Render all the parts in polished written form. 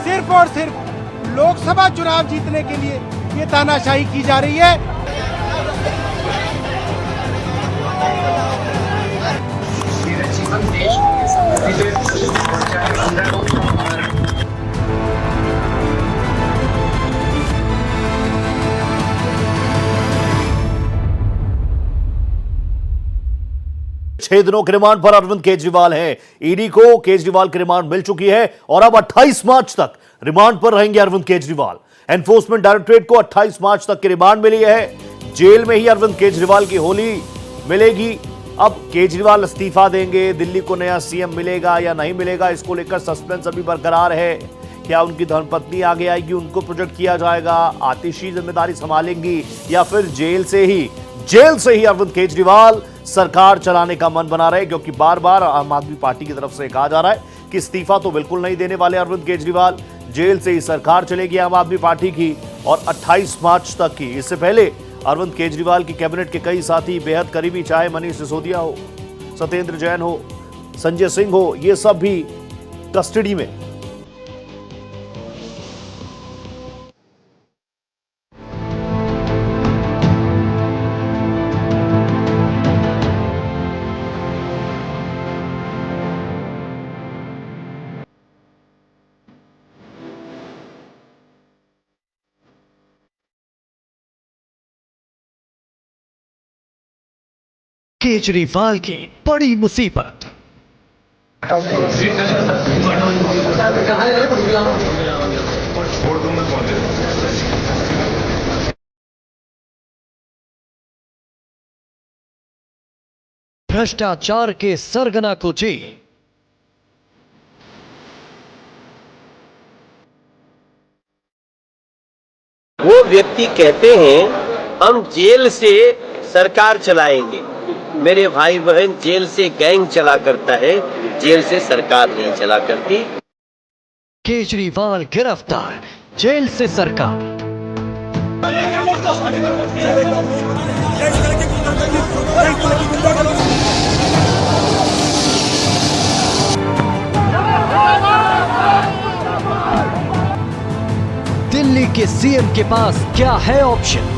सिर्फ और सिर्फ लोकसभा चुनाव जीतने के लिए ये तानाशाही की जा रही है। छह दिनों के रिमांड पर अरविंद केजरीवाल हैं। ईडी को केजरीवाल की रिमांड मिल चुकी है और अब 28 मार्च तक रिमांड पर रहेंगे अरविंद केजरीवाल। एनफोर्समेंट डायरेक्टोरेट को 28 मार्च तक की रिमांड मिली है। जेल में ही अरविंद केजरीवाल की होली मिलेगी। अब केजरीवाल इस्तीफा देंगे, दिल्ली को नया सीएम मिलेगा या नहीं मिलेगा, इसको लेकर सस्पेंस अभी बरकरार है। क्या उनकी धर्मपत्नी आगे आएगी, उनको प्रोजेक्ट किया जाएगा, आतिशी जिम्मेदारी संभालेंगी या फिर जेल से ही अरविंद केजरीवाल सरकार चलाने का मन बना रहे, क्योंकि बार बार आम आदमी पार्टी की तरफ से कहा जा रहा है कि इस्तीफा तो बिल्कुल नहीं देने वाले अरविंद केजरीवाल, जेल से ही सरकार चलेगी आम आदमी पार्टी की और 28 मार्च तक की। इससे पहले अरविंद केजरीवाल की कैबिनेट के कई साथी बेहद करीबी, चाहे मनीष सिसोदिया हो, सत्येंद्र जैन हो, संजय सिंह हो, ये सब भी कस्टडी में। केजरीवाल की बड़ी मुसीबत। भ्रष्टाचार के सरगना को जी। वो व्यक्ति कहते हैं हम जेल से सरकार चलाएंगे। मेरे भाई बहन, जेल से गैंग चला करता है, जेल से सरकार नहीं चला करती। केजरीवाल गिरफ्तार, जेल से सरकार। दिल्ली के सीएम के पास क्या है ऑप्शन?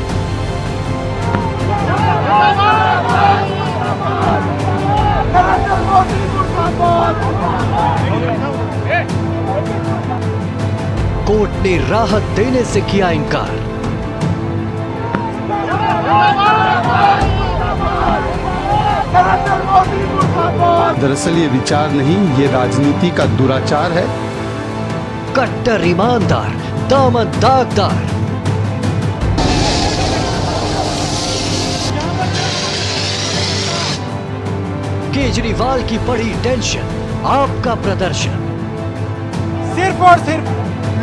कोर्ट ने राहत देने से किया इनकार। दरअसल ये विचार नहीं, ये राजनीति का दुराचार है। कट्टर ईमानदार, दामन दागदार। केजरीवाल की बड़ी टेंशन, आपका प्रदर्शन। सिर्फ और सिर्फ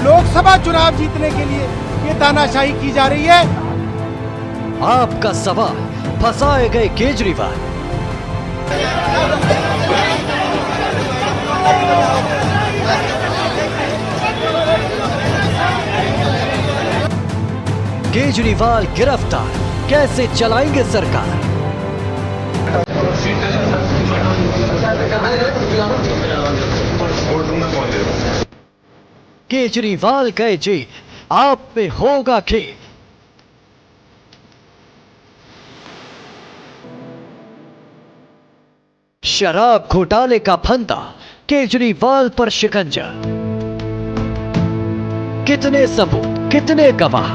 लोकसभा चुनाव जीतने के लिए ये तानाशाही की जा रही है। आपका सवाल, फंसाए गए केजरीवाल। केजरीवाल गिरफ्तार, कैसे चलाएंगे सरकार? केजरीवाल गए जी, आप पे होगा खेल। शराब घोटाले का फंदा, केजरीवाल पर शिकंजा। कितने सबूत, कितने गवाह?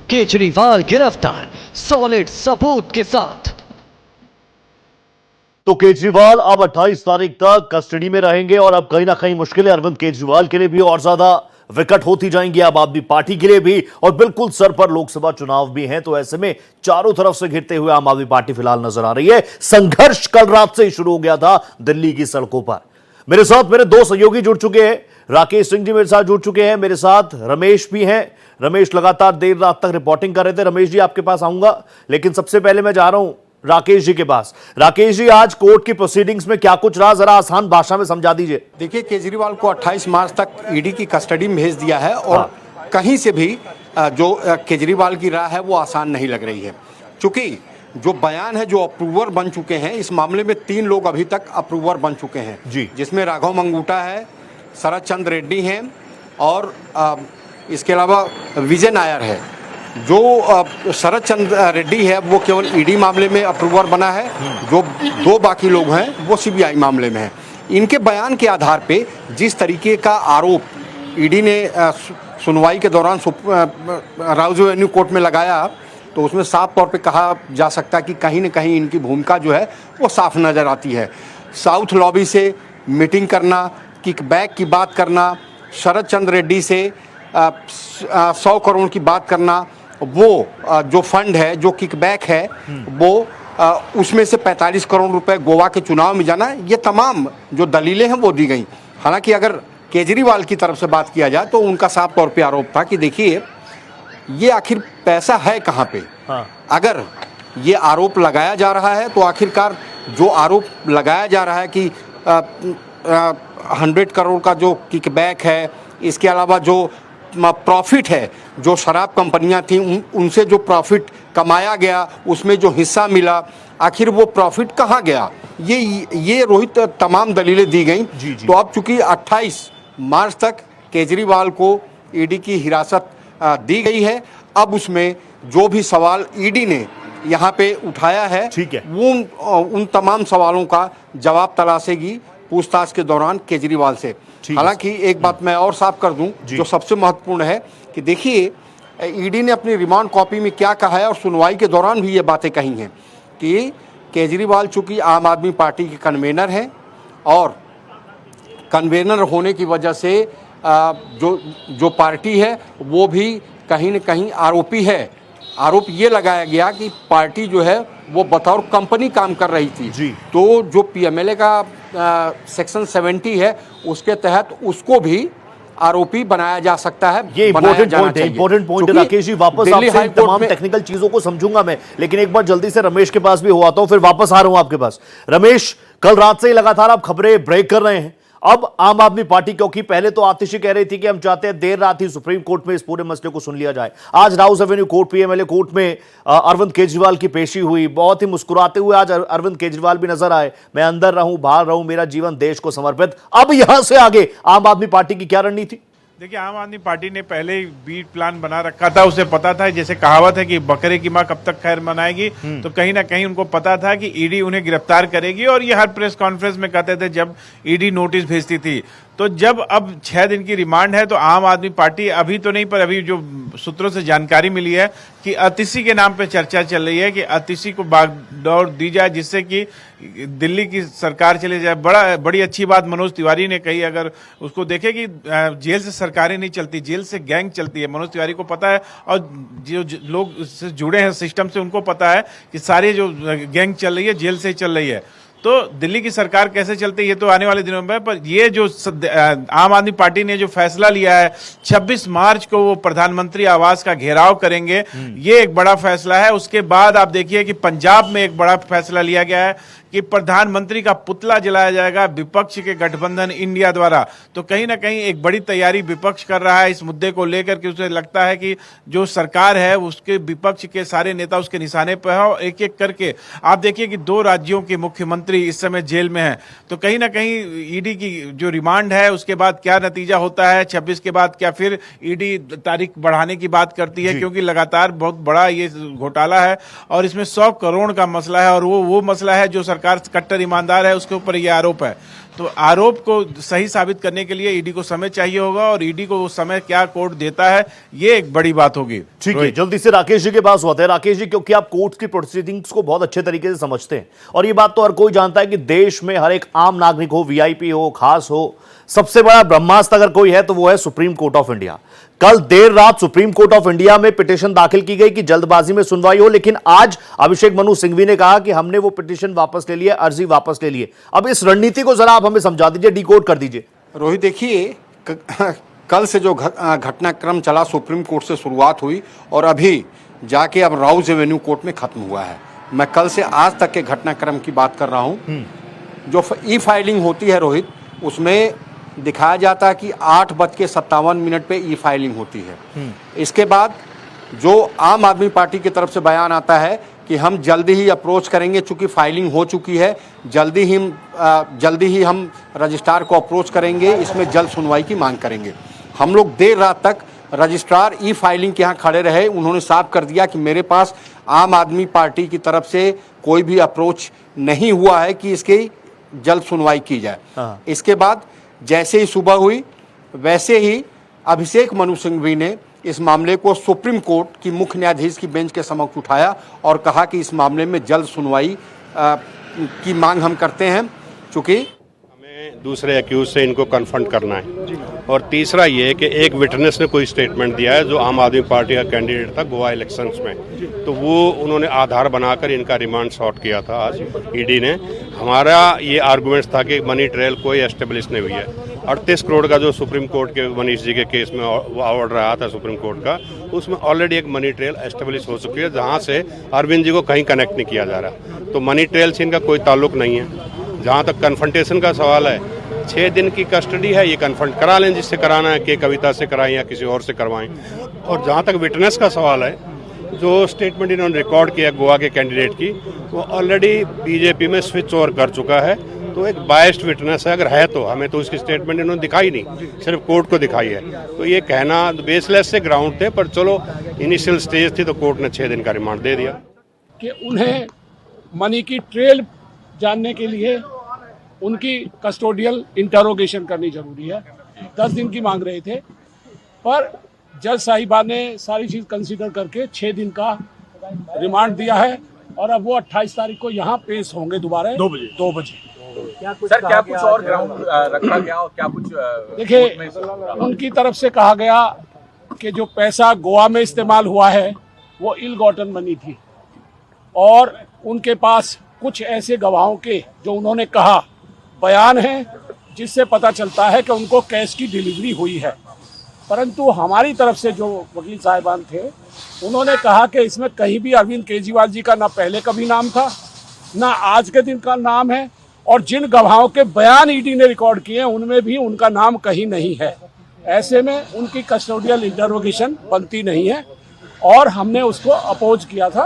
केजरीवाल गिरफ्तार, सॉलिड सबूत के साथ। तो केजरीवाल अब 28 तारीख तक कस्टडी में रहेंगे और अब कहीं ना कहीं मुश्किलें अरविंद केजरीवाल के लिए भी और ज्यादा विकट होती जाएंगी, आम आदमी पार्टी के लिए भी, और बिल्कुल सर पर लोकसभा चुनाव भी हैं। तो ऐसे में चारों तरफ से घिरते हुए आम आदमी पार्टी फिलहाल नजर आ रही है। संघर्ष कल रात से ही शुरू हो गया था दिल्ली की सड़कों पर। मेरे साथ मेरे दो सहयोगी जुड़ चुके हैं। राकेश सिंह जी मेरे साथ जुड़ चुके हैं, मेरे साथ रमेश भी हैं। रमेश लगातार देर रात तक रिपोर्टिंग कर रहे थे। रमेश जी आपके पास आऊंगा, लेकिन सबसे पहले मैं जा रहा हूं राकेश जी के पास। राकेश जी, आज कोर्ट की प्रोसीडिंग्स में क्या कुछ रहा, जरा आसान भाषा में समझा दीजिए। देखिए, केजरीवाल को 28 मार्च तक ईडी की कस्टडी में भेज दिया है और कहीं से भी जो केजरीवाल की राह है वो आसान नहीं लग रही है। चूंकि जो बयान है जो अप्रूवर बन चुके हैं इस मामले में 3 लोग अभी तक अप्रूवर बन चुके हैं जी। जिसमें राघव मंगूटा है, शरद चंद्र रेड्डी हैं और इसके अलावा विजय नायर है। जो शरद चंद्र रेड्डी है वो केवल ईडी मामले में अप्रूवर बना है, जो 2 बाकी लोग हैं वो सीबीआई मामले में हैं। इनके बयान के आधार पे जिस तरीके का आरोप ईडी ने सुनवाई के दौरान राउज एवेन्यू कोर्ट में लगाया तो उसमें साफ तौर पे कहा जा सकता है कि कहीं न कहीं इनकी भूमिका जो है वो साफ नज़र आती है। साउथ लॉबी से मीटिंग करना, किकबैक की बात करना, शरद चंद्र रेड्डी से 100 करोड़ की बात करना, वो जो फंड है जो किकबैक है वो उसमें से 45 करोड़ रुपए गोवा के चुनाव में जाना, ये तमाम जो दलीलें हैं वो दी गई। हालांकि अगर केजरीवाल की तरफ से बात किया जाए तो उनका साफ तौर पे आरोप था कि देखिए ये आखिर पैसा है कहाँ पे। अगर ये आरोप लगाया जा रहा है तो आखिरकार जो आरोप लगाया जा रहा है कि 100 करोड़ का जो किकबैक है, इसके अलावा जो प्रॉफिट है, जो शराब कंपनियां थी उनसे जो प्रॉफिट कमाया गया उसमें जो हिस्सा मिला, आखिर वो प्रॉफिट कहाँ गया, ये रोहित तमाम दलीलें दी गई। तो अब चूंकि 28 मार्च तक केजरीवाल को ईडी की हिरासत दी गई है, अब उसमें जो भी सवाल ईडी ने यहाँ पे उठाया है वो उन तमाम सवालों का जवाब तलाशेगी पूछताछ के दौरान केजरीवाल से। हालांकि एक बात मैं और साफ कर दूं जो सबसे महत्वपूर्ण है कि देखिए ईडी ने अपनी रिमांड कॉपी में क्या कहा है और सुनवाई के दौरान भी ये बातें कही हैं कि केजरीवाल चूंकि आम आदमी पार्टी के कन्वेनर हैं और कन्वेनर होने की वजह से जो पार्टी है वो भी कहीं न कहीं आरोपी है। आरोप ये लगाया गया कि पार्टी जो है वो बतौर कंपनी काम कर रही थी। तो जो पीएमएलए का सेक्शन 70 है उसके तहत उसको भी आरोपी बनाया जा सकता है। ये इंपॉर्टेंट पॉइंट है राकेश जी। वापस आपसे तमाम टेक्निकल चीजों को समझूंगा मैं, लेकिन एक बार जल्दी से रमेश के पास भी हो आता हूं, फिर वापस आ रहा हूं आपके पास। रमेश, कल रात से ही लगातार आप खबरें ब्रेक कर रहे हैं। अब आम आदमी पार्टी, क्योंकि पहले तो आतिशी कह रही थी कि हम चाहते हैं देर रात ही सुप्रीम कोर्ट में इस पूरे मसले को सुन लिया जाए। आज Rouse Avenue court, PMLA court में अरविंद केजरीवाल की पेशी हुई। बहुत ही मुस्कुराते हुए आज अरविंद केजरीवाल भी नजर आए। मैं अंदर रहूं बाहर रहूं, मेरा जीवन देश को समर्पित। अब यहां से आगे आम आदमी पार्टी की क्या रणनीति? देखिए, आम आदमी पार्टी ने पहले ही बी प्लान बना रखा था। उसे पता था, जैसे कहावत है कि बकरे की माँ कब तक खैर मनाएगी, तो कहीं ना कहीं उनको पता था कि ईडी उन्हें गिरफ्तार करेगी। और ये हर प्रेस कॉन्फ्रेंस में कहते थे जब ईडी नोटिस भेजती थी। तो जब अब 6 दिन की रिमांड है तो आम आदमी पार्टी, अभी तो नहीं पर अभी जो सूत्रों से जानकारी मिली है कि अतिशी के नाम पे चर्चा चल रही है कि अतिशी को बागडोर दी जाए जिससे कि दिल्ली की सरकार चले जाए। बड़ी अच्छी बात मनोज तिवारी ने कही। अगर उसको देखे कि जेल से सरकारें नहीं चलती, जेल से गैंग चलती है। मनोज तिवारी को पता है और जो लोग इससे जुड़े हैं सिस्टम से उनको पता है कि सारी जो गैंग चल रही है जेल से ही चल रही है। तो दिल्ली की सरकार कैसे चलती है ये तो आने वाले दिनों में। पर ये जो आम आदमी पार्टी ने जो फैसला लिया है 26 मार्च को वो प्रधानमंत्री आवास का घेराव करेंगे, ये एक बड़ा फैसला है। उसके बाद आप देखिए कि पंजाब में एक बड़ा फैसला लिया गया है कि प्रधानमंत्री का पुतला जलाया जाएगा विपक्ष के गठबंधन इंडिया द्वारा। तो कहीं ना कहीं एक बड़ी तैयारी विपक्ष कर रहा है इस मुद्दे को लेकर के। उसे लगता है कि जो सरकार है उसके विपक्ष के सारे नेता उसके निशाने पर है। और एक एक करके आप देखिए कि 2 राज्यों के मुख्यमंत्री इस समय जेल में हैं। तो कहीं ना कहीं ईडी की जो रिमांड है उसके बाद क्या नतीजा होता है, 26 के बाद क्या फिर ईडी तारीख बढ़ाने की बात करती है, क्योंकि लगातार बहुत बड़ा ये घोटाला है और इसमें 100 करोड़ का मसला है। और वो मसला है जो सरकार कट्टर ईमानदार है उसके ऊपर ये आरोप है। तो आरोप को सही साबित करने के लिए ईडी को समय चाहिए होगा और ईडी को वो समय क्या कोर्ट देता है ये एक बड़ी बात होगी। ठीक है, जल्दी से राकेश जी के पास होते हैं। राकेश जी, क्योंकि आप कोर्ट की प्रोसीडिंग्स को बहुत अच्छे तरीके से समझते हैं और ये बात तो हर कोई जानता है कि देश में हर एक आम नागरिक हो, वीआईपी हो, खास हो, सबसे बड़ा ब्रह्मास्त्र अगर कोई है तो वो है सुप्रीम कोर्ट ऑफ इंडिया। कल देर रात सुप्रीम कोर्ट ऑफ इंडिया में पिटीशन दाखिल की गई कि जल्दबाजी में सुनवाई हो, लेकिन आज अभिषेक मनु सिंघवी ने कहा कि हमने वो पिटीशन वापस ले लिया, अर्जी वापस ले लिए। अब इस रणनीति को जरा आप हमें समझा दीजिए, डिकोड कर दीजिए। रोहित, देखिए कल से जो घटनाक्रम चला, सुप्रीम कोर्ट से शुरुआत हुई और अभी जाके अब राउज एवेन्यू कोर्ट में खत्म हुआ है। मैं कल से आज तक के घटनाक्रम की बात कर रहा हूँ। जो ई फाइलिंग होती है रोहित, उसमें दिखाया जाता है कि 8:57 पे ई फाइलिंग होती है। इसके बाद जो आम आदमी पार्टी की तरफ से बयान आता है कि हम जल्दी ही अप्रोच करेंगे, चूंकि फाइलिंग हो चुकी है, जल्दी ही हम रजिस्ट्रार को अप्रोच करेंगे, इसमें जल्द सुनवाई की मांग करेंगे। हम लोग देर रात तक रजिस्ट्रार ई फाइलिंग के यहाँ खड़े रहे। उन्होंने साफ कर दिया कि मेरे पास आम आदमी पार्टी की तरफ से कोई भी अप्रोच नहीं हुआ है कि इसकी जल्द सुनवाई की जाए। इसके बाद जैसे ही सुबह हुई वैसे ही अभिषेक मनु सिंघवी ने इस मामले को सुप्रीम कोर्ट की मुख्य न्यायाधीश की बेंच के समक्ष उठाया और कहा कि इस मामले में जल्द सुनवाई की मांग हम करते हैं, चूँकि हमें दूसरे एक्यूज से इनको कन्फ्रंट करना है। और तीसरा ये कि एक विटनेस ने कोई स्टेटमेंट दिया है जो आम आदमी पार्टी का कैंडिडेट था गोवा इलेक्शंस में, तो वो उन्होंने आधार बनाकर इनका रिमांड सॉर्ट किया था आज ईडी ने। हमारा ये आर्गूमेंट्स था कि मनी ट्रेल कोई एस्टेब्लिश नहीं हुई है। 38 करोड़ का जो सुप्रीम कोर्ट के मनीष जी के केस में ऑर्डर आया था सुप्रीम कोर्ट का, उसमें ऑलरेडी एक मनी ट्रेल एस्टेब्लिश हो चुकी है जहाँ से अरविंद जी को कहीं कनेक्ट नहीं किया जा रहा। तो मनी ट्रेल से इनका कोई ताल्लुक नहीं है। जहाँ तक कन्फ्रंटेशन का सवाल है, 6 दिन की कस्टडी है, ये कन्फ्रंट करा लें जिससे कराना है, के कविता से कराएं या किसी और से करवाएं। और जहाँ तक विटनेस का सवाल है, जो स्टेटमेंट इन्होंने रिकॉर्ड किया गोवा के कैंडिडेट की, वो ऑलरेडी बीजेपी में स्विच ओवर कर चुका है। तो एक बायस्ड विटनेस है, अगर है तो हमें तो उसकी स्टेटमेंट इन्होंने दिखाई नहीं, सिर्फ कोर्ट को दिखाई है। तो ये कहना बेसलेस से ग्राउंड थे, पर चलो इनिशियल स्टेज थी तो कोर्ट ने 6 दिन का रिमांड दे दिया। कि उन्हें मनी की ट्रेल जानने के लिए उनकी कस्टोडियल इंटरोगेशन करनी जरूरी है। 10 दिन की मांग रहे थे, पर जज साहिबा ने सारी चीज़ कंसीडर करके 6 दिन का रिमांड दिया है और अब वो 28 तारीख को यहाँ पेश होंगे दोबारा 2 बजे। सर क्या कुछ और ग्राउंड रखा गया और क्या कुछ देखिए, उनकी तरफ से कहा गया कि जो पैसा गोवा में इस्तेमाल हुआ है वो इल गॉटन मनी थी और उनके पास कुछ ऐसे गवाहों के जो उन्होंने कहा बयान है जिससे पता चलता है कि उनको कैश की डिलीवरी हुई है। परंतु हमारी तरफ से जो वकील साहिबान थे उन्होंने कहा कि इसमें कहीं भी अरविंद केजरीवाल जी का ना पहले कभी नाम था ना आज के दिन का नाम है, और जिन गवाहों के बयान ईडी ने रिकॉर्ड किए हैं उनमें भी उनका नाम कहीं नहीं है। ऐसे में उनकी कस्टोडियल इंटरोगेशन बनती नहीं है और हमने उसको अपोज किया था।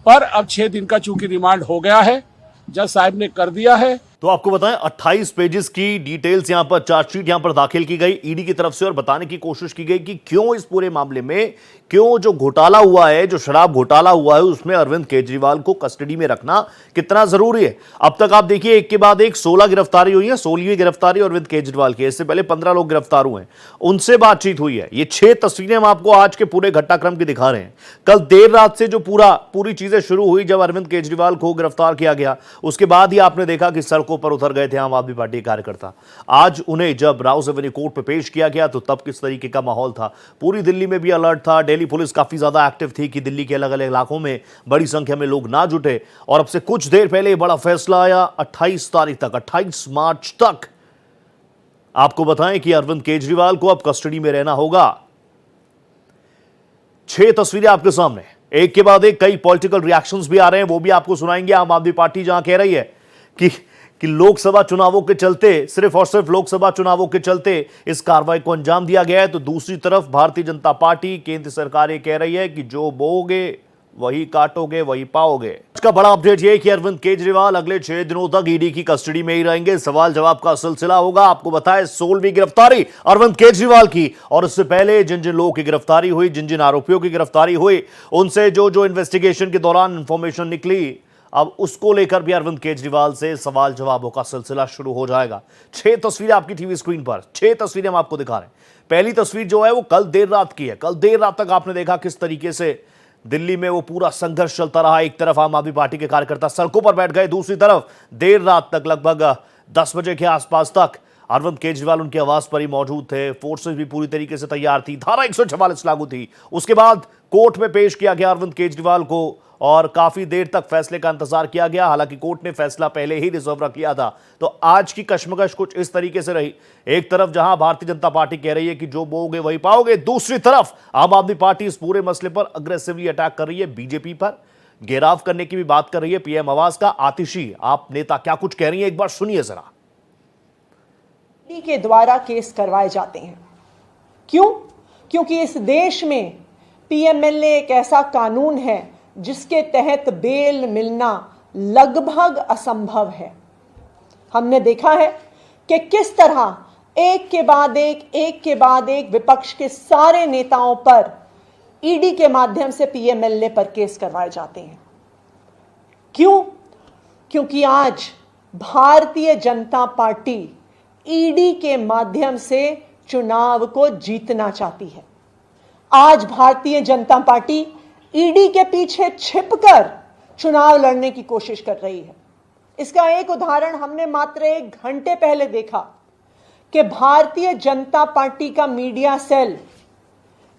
पर अब 6 दिन का चूंकि रिमांड हो गया है, जज साहब ने कर दिया है। तो आपको बताएं 28 पेजेस की डिटेल्स यहां पर चार्जशीट यहां पर दाखिल की गई ईडी की तरफ से और बताने की कोशिश की गई कि क्यों इस पूरे मामले में क्यों जो घोटाला हुआ है, जो शराब घोटाला हुआ है, उसमें अरविंद केजरीवाल को कस्टडी में रखना कितना जरूरी है। अब तक आप देखिए एक के बाद एक 16 गिरफ्तारी हुई है। 16वीं गिरफ्तारी अरविंद केजरीवाल की। इससे पहले 15 लोग गिरफ्तार हुए हैं, उनसे बातचीत हुई है। ये 6 तस्वीरें हम आपको आज के पूरे घटनाक्रम की दिखा रहे हैं। कल देर रात से जो पूरी चीजें शुरू हुई जब अरविंद केजरीवाल को गिरफ्तार किया गया, उसके बाद ही आपने देखा कि सड़कों पर उतर गए थे आम आदमी पार्टी के कार्यकर्ता। आज उन्हें जब राउस एवेन्यू कोर्ट पे पेश किया गया तो तब किस तरीके का माहौल था। पूरी दिल्ली में भी अलर्ट था। दिल्ली पुलिस काफी ज्यादा एक्टिव थी कि दिल्ली के अलग अलग इलाकों में बड़ी संख्या में लोग ना जुटे। और अब से कुछ देर पहले बड़ा फैसला आया 28 तारीख तक, 28 मार्च तक आपको बताएं कि अरविंद केजरीवाल को अब कस्टडी में रहना होगा। 6 तस्वीरें आपके सामने, एक के बाद एक कई पॉलिटिकल रिएक्शंस भी आ रहे हैं, वो भी आपको सुनाएंगे। आम आदमी पार्टी जहां कह रही है कि लोकसभा चुनावों के चलते, सिर्फ और सिर्फ लोकसभा चुनावों के चलते इस कार्रवाई को अंजाम दिया गया है, तो दूसरी तरफ भारतीय जनता पार्टी, केंद्र सरकार ये कह रही है कि जो बोओगे वही काटोगे वही पाओगे। इसका बड़ा अपडेट यह है कि अरविंद केजरीवाल अगले 6 दिनों तक ईडी की कस्टडी में ही रहेंगे। सवाल जवाब का सिलसिला होगा। आपको बताएं 16वीं गिरफ्तारी अरविंद केजरीवाल की, और इससे पहले जिन जिन लोगों की गिरफ्तारी हुई, जिन जिन आरोपियों की गिरफ्तारी हुई, उनसे जो इन्वेस्टिगेशन के दौरान इंफॉर्मेशन निकली, अब उसको लेकर भी अरविंद केजरीवाल से सवाल जवाबों का सिलसिला शुरू हो जाएगा। 6 तस्वीरें आपकी टीवी स्क्रीन पर, 6 तस्वीरें हम आपको दिखा रहे हैं। पहली तस्वीर जो है वो कल देर रात की है। कल देर रात तक आपने देखा किस तरीके से दिल्ली में वो पूरा संघर्ष चलता रहा। एक तरफ आम आदमी पार्टी के कार्यकर्ता सड़कों पर बैठ गए, दूसरी तरफ देर रात तक लगभग 10 बजे के आसपास तक अरविंद केजरीवाल उनके आवास पर ही मौजूद थे। फोर्सेस भी पूरी तरीके से तैयार थी। धारा 144 लागू थी। उसके बाद कोर्ट में पेश किया गया अरविंद केजरीवाल को और काफी देर तक फैसले का इंतजार किया गया। हालांकि कोर्ट ने फैसला पहले ही रिजर्व रख लिया था। तो आज की कश्मकश कुछ इस तरीके से रही। एक तरफ जहां भारतीय जनता पार्टी कह रही है कि जो बोओगे वही पाओगे, दूसरी तरफ आम आदमी पार्टी इस पूरे मसले पर अग्रेसिवली अटैक कर रही है। बीजेपी पर घेराव करने की भी बात कर रही है। पीएम आवास का आतिशी आप नेता क्या कुछ कह रही है, एक बार सुनिए जरा। के द्वारा केस करवाए जाते हैं। क्यों? क्योंकि इस देश में पीएमएलए एक ऐसा कानून है जिसके तहत बेल मिलना लगभग असंभव है। हमने देखा है कि किस तरह एक के बाद एक विपक्ष के सारे नेताओं पर ईडी के माध्यम से पीएमएलए पर केस करवाए जाते हैं। क्यों? क्योंकि आज भारतीय जनता पार्टी ईडी के माध्यम से चुनाव को जीतना चाहती है। आज भारतीय जनता पार्टी ईडी के पीछे छिपकर चुनाव लड़ने की कोशिश कर रही है। इसका एक उदाहरण हमने मात्र 1 घंटे पहले देखा कि भारतीय जनता पार्टी का मीडिया सेल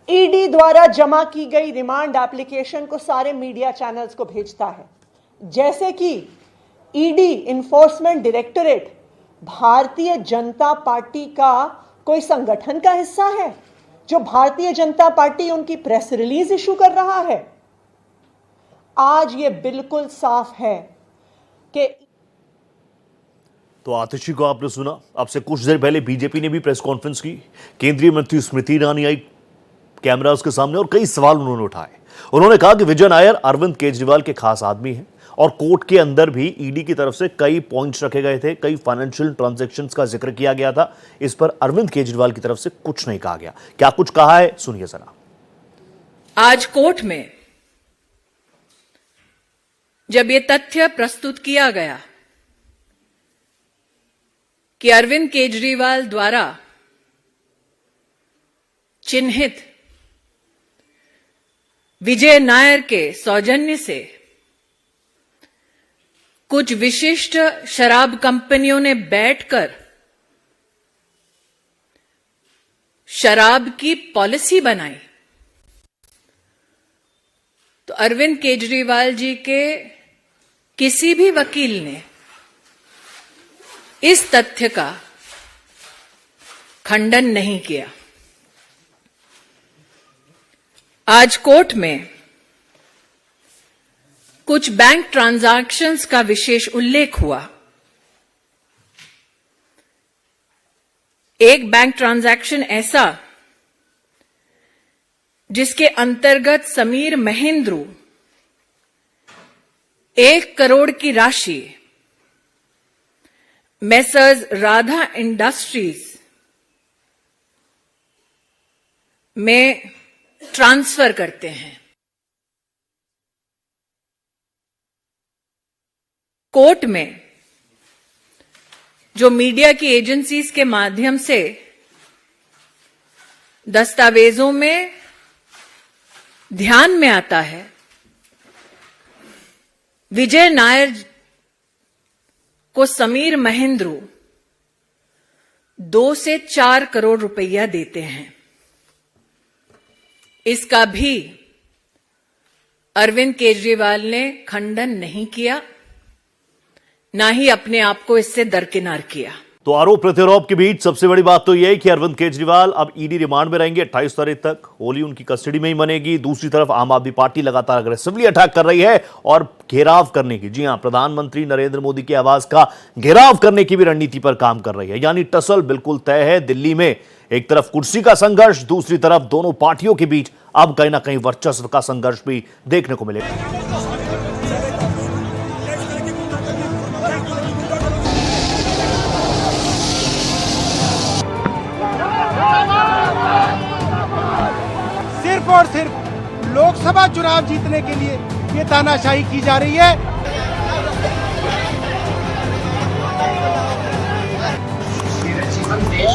ईडी द्वारा जमा की गई रिमांड एप्लीकेशन को सारे मीडिया चैनल्स को भेजता है, जैसे कि ED enforcement directorate Bharatiya Janata party का कोई संगठन का हिस्सा है जो भारतीय जनता पार्टी उनकी प्रेस रिलीज इशू कर रहा है। आज ये बिल्कुल साफ है कि तो आतिशी को आपने सुना। अब से कुछ देर पहले बीजेपी ने भी प्रेस कॉन्फ्रेंस की। केंद्रीय मंत्री स्मृति ईरानी आई कैमरास के सामने और कई सवाल उन्होंने उठाए। उन्होंने कहा कि विजय नायर अरविंद केजरीवाल के खास आदमी हैं और कोर्ट के अंदर भी ईडी की तरफ से कई पॉइंट्स रखे गए थे, कई फाइनेंशियल ट्रांजैक्शंस का जिक्र किया गया था। इस पर अरविंद केजरीवाल की तरफ से कुछ नहीं कहा गया। क्या कुछ कहा है, सुनिए जरा। आज कोर्ट में जब ये तथ्य प्रस्तुत किया गया कि अरविंद केजरीवाल द्वारा चिन्हित विजय नायर के सौजन्य से कुछ विशिष्ट शराब कंपनियों ने बैठकर शराब की पॉलिसी बनाई, तो अरविंद केजरीवाल जी के किसी भी वकील ने इस तथ्य का खंडन नहीं किया। आज कोर्ट में कुछ बैंक ट्रांजैक्शंस का विशेष उल्लेख हुआ। एक बैंक ट्रांजैक्शन ऐसा जिसके अंतर्गत समीर महेंद्रू 1 करोड़ की राशि मेसर्स राधा इंडस्ट्रीज में ट्रांसफर करते हैं। कोर्ट में जो मीडिया की एजेंसीज के माध्यम से दस्तावेजों में ध्यान में आता है, विजय नायर को समीर महेंद्रू 2 से 4 करोड़ रुपया देते हैं। इसका भी अरविंद केजरीवाल ने खंडन नहीं किया, ना ही अपने आप को इससे दरकिनार किया। तो आरोप प्रत्यारोप के बीच सबसे बड़ी बात तो यह है कि अरविंद केजरीवाल अब ईडी रिमांड में रहेंगे 28 तारीख तक। होली उनकी कस्टडी में ही मनेगी। दूसरी तरफ आम आदमी पार्टी लगातार अग्रेसिवली अटैक कर रही है और घेराव करने की, जी हां, प्रधानमंत्री नरेंद्र मोदी के आवास का घेराव करने की भी रणनीति पर काम कर रही है। यानी टसल बिल्कुल तय है दिल्ली में। एक तरफ कुर्सी का संघर्ष, दूसरी तरफ दोनों पार्टियों के बीच अब कहीं ना कहीं वर्चस्व का संघर्ष भी देखने को मिलेगा। सिर्फ और सिर्फ लोकसभा चुनाव जीतने के लिए ये तानाशाही की जा रही है। जीवन देश